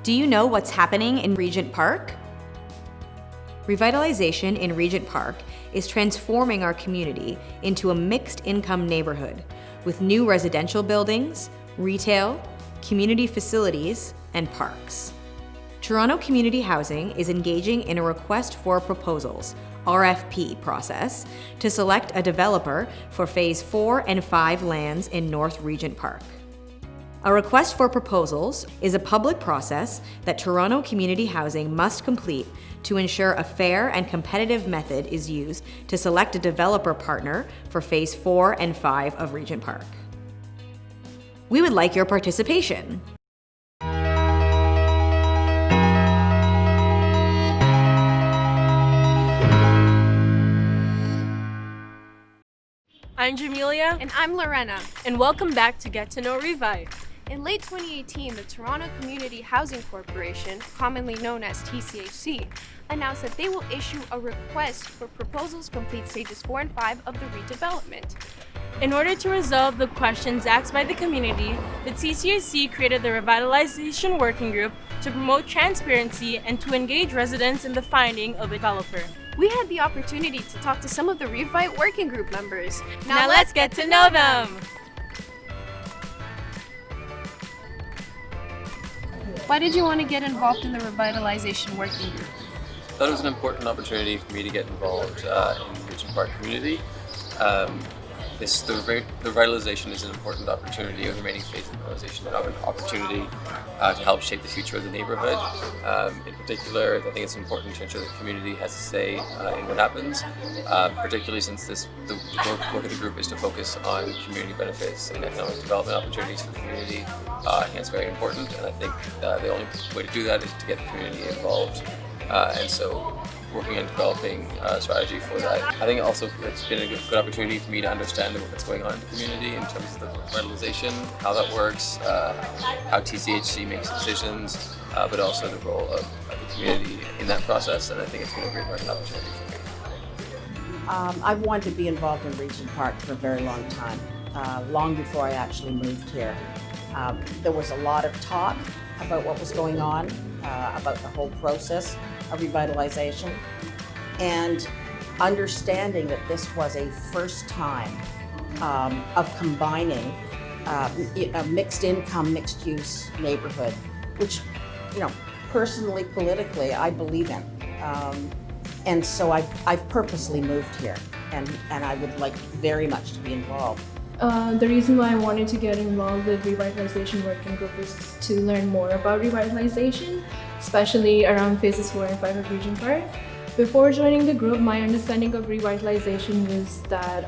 Do you know what's happening in Regent Park? Revitalization in Regent Park is transforming our community into a mixed-income neighborhood with new residential buildings, retail, community facilities, and parks. Toronto Community Housing is engaging in a request for proposals (RFP) process to select a developer for Phase 4 and 5 lands in North Regent Park. A request for proposals is a public process that Toronto Community Housing must complete to ensure a fair and competitive method is used to select a developer partner for Phase 4 and 5 of Regent Park. We would like your participation. I'm Jamelia. And I'm Lorena. And welcome back to Get to Know Revite. In late 2018, the Toronto Community Housing Corporation, commonly known as TCHC, announced that they will issue a request for proposals to complete stages 4 and 5 of the redevelopment. In order to resolve the questions asked by the community, the TCHC created the Revitalization Working Group to promote transparency and to engage residents in the finding of a developer. We had the opportunity to talk to some of the Revite Working Group members. Now let's get to know them! Why did you want to get involved in the Revitalization Working Group? I thought it was an important opportunity for me to get involved in the Regent Park community. The revitalization is an important opportunity, or the remaining phase of revitalization, an opportunity to help shape the future of the neighborhood. In particular, I think it's important to ensure that the community has a say in what happens, particularly since the work of the group is to focus on community benefits and economic development opportunities for the community. I think it's very important, and I think the only way to do that is to get the community involved. And so working on developing a strategy for that. I think also it's been a good opportunity for me to understand what's going on in the community in terms of the revitalization, how that works, how TCHC makes decisions, but also the role of the community in that process. And I think it's been a great learning opportunity for me. I've wanted to be involved in Regent Park for a very long time, long before I actually moved here. There was a lot of talk about what was going on, about the whole process of revitalization, and understanding that this was a first time of combining a mixed income, mixed use neighborhood, which, personally, politically, I believe in. And so I've purposely moved here, and I would like very much to be involved. The reason why I wanted to get involved with Revitalization Working Group is to learn more about revitalization, especially around phases 4 and 5 of Regent Park. Before joining the group, my understanding of revitalization was that,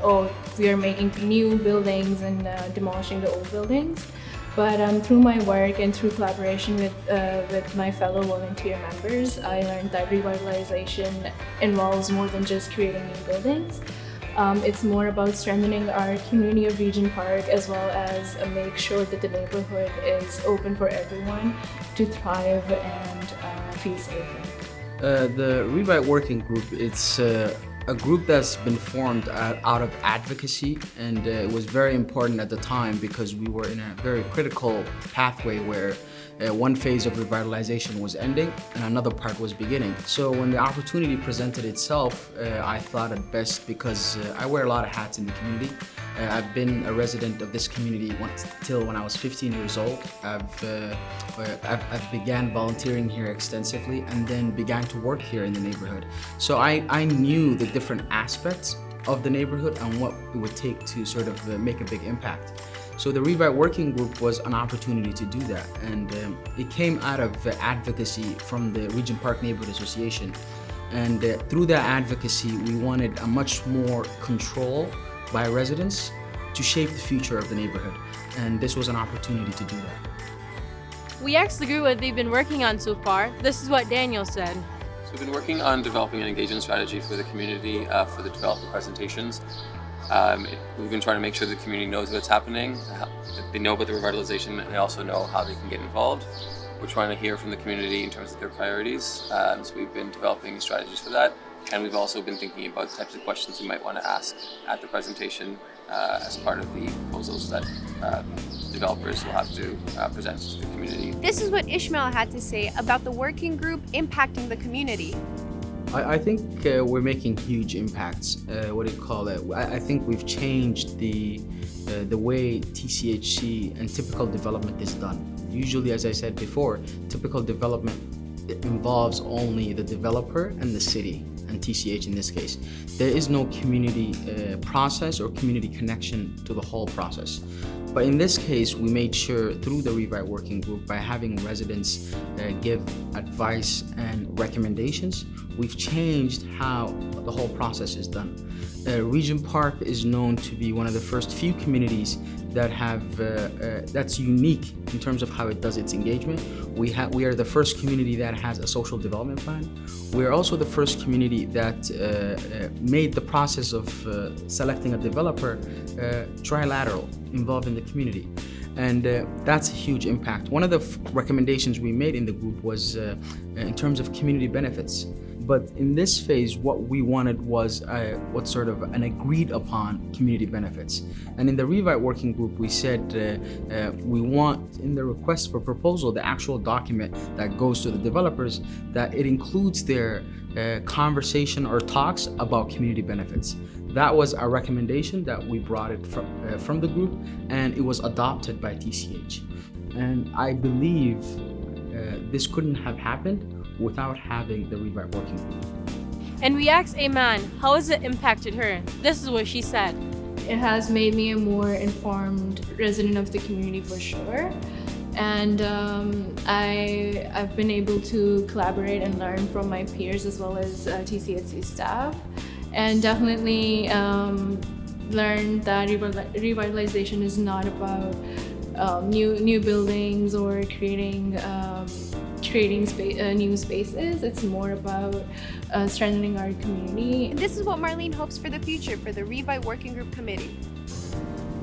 we are making new buildings and demolishing the old buildings. But through my work and through collaboration with my fellow volunteer members, I learned that revitalization involves more than just creating new buildings. It's more about strengthening our community of Regent Park, as well as make sure that the neighborhood is open for everyone to thrive and feel safe. The Revite Working Group, it's a group that's been formed out of advocacy, and it was very important at the time because we were in a very critical pathway where one phase of revitalization was ending and another part was beginning. So when the opportunity presented itself, I thought it best because I wear a lot of hats in the community. I've been a resident of this community till when I was 15 years old. I've began volunteering here extensively and then began to work here in the neighborhood. So I knew the different aspects of the neighborhood and what it would take to sort of make a big impact. So the Revite Working Group was an opportunity to do that, and it came out of advocacy from the Regent Park Neighborhood Association. And through that advocacy, we wanted a much more control by residents to shape the future of the neighborhood, and this was an opportunity to do that. We asked the group what they've been working on so far. This is what Daniel said. So we've been working on developing an engagement strategy for the community for the developer presentations. We've been trying to make sure the community knows what's happening, that they know about the revitalization, and they also know how they can get involved. We're trying to hear from the community in terms of their priorities, so we've been developing strategies for that. And we've also been thinking about the types of questions we might want to ask at the presentation as part of the proposals that developers will have to present to the community. This is what Ishmael had to say about the working group impacting the community. I think we're making huge impacts. What do you call it? I think we've changed the way TCHC and typical development is done. Usually, as I said before, typical development involves only the developer and the city, and TCH in this case. There is no community process or community connection to the whole process. But in this case, we made sure through the Revite Working Group, by having residents give advice and recommendations, we've changed how the whole process is done. Regent Park is known to be one of the first few communities that have that's unique in terms of how it does its engagement. We are the first community that has a social development plan. We are also the first community that made the process of selecting a developer trilateral, involving the community. And that's a huge impact. One of the recommendations we made in the group was in terms of community benefits. But in this phase, what we wanted was what sort of an agreed upon community benefits. And in the Revite Working Group, we said we want in the request for proposal, the actual document that goes to the developers, that it includes their conversation or talks about community benefits. That was our recommendation that we brought it from the group, and it was adopted by TCH. And I believe this couldn't have happened without having the Revite Working Group. And we asked Iman, how has it impacted her? This is what she said. It has made me a more informed resident of the community for sure. And I've been able to collaborate and learn from my peers as well as TCHC staff. And definitely learned that revitalization is not about new buildings or creating new spaces. It's more about strengthening our community. This is what Marlene hopes for the future for the Revite Working Group Committee.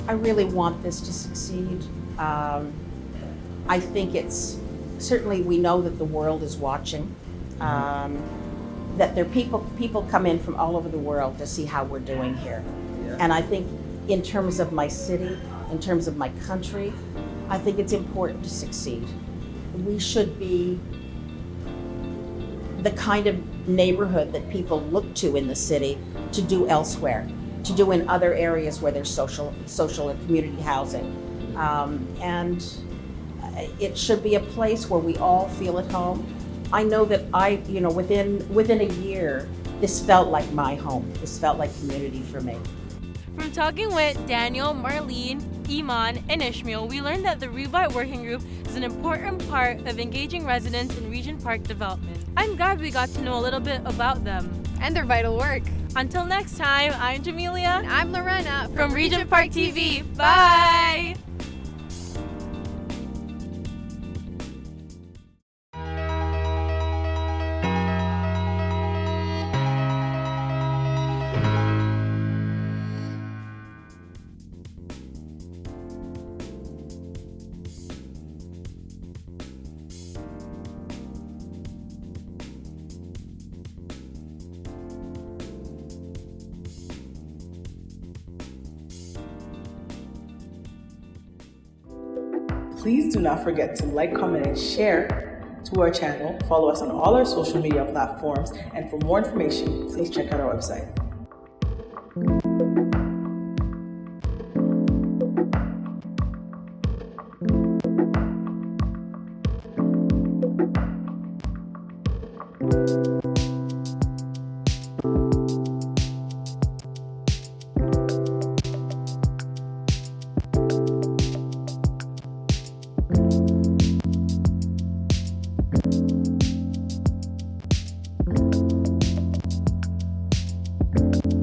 I really want this to succeed. I think it's, certainly we know that the world is watching, that there people come in from all over the world to see how we're doing here. Yeah. And I think in terms of my city, in terms of my country, I think it's important to succeed. We should be the kind of neighborhood that people look to in the city to do elsewhere, to do in other areas where there's social and community housing. And it should be a place where we all feel at home. I know that within a year, this felt like my home. This felt like community for me. From talking with Daniel, Marlene, Iman, and Ishmael, we learned that the Revite Working Group is an important part of engaging residents in Regent Park development. I'm glad we got to know a little bit about them And their vital work. Until next time, I'm Jamelia. And I'm Lorena from Regent Park TV. Bye! Please do not forget to like, comment, and share to our channel. Follow us on all our social media platforms. And for more information, please check out our website.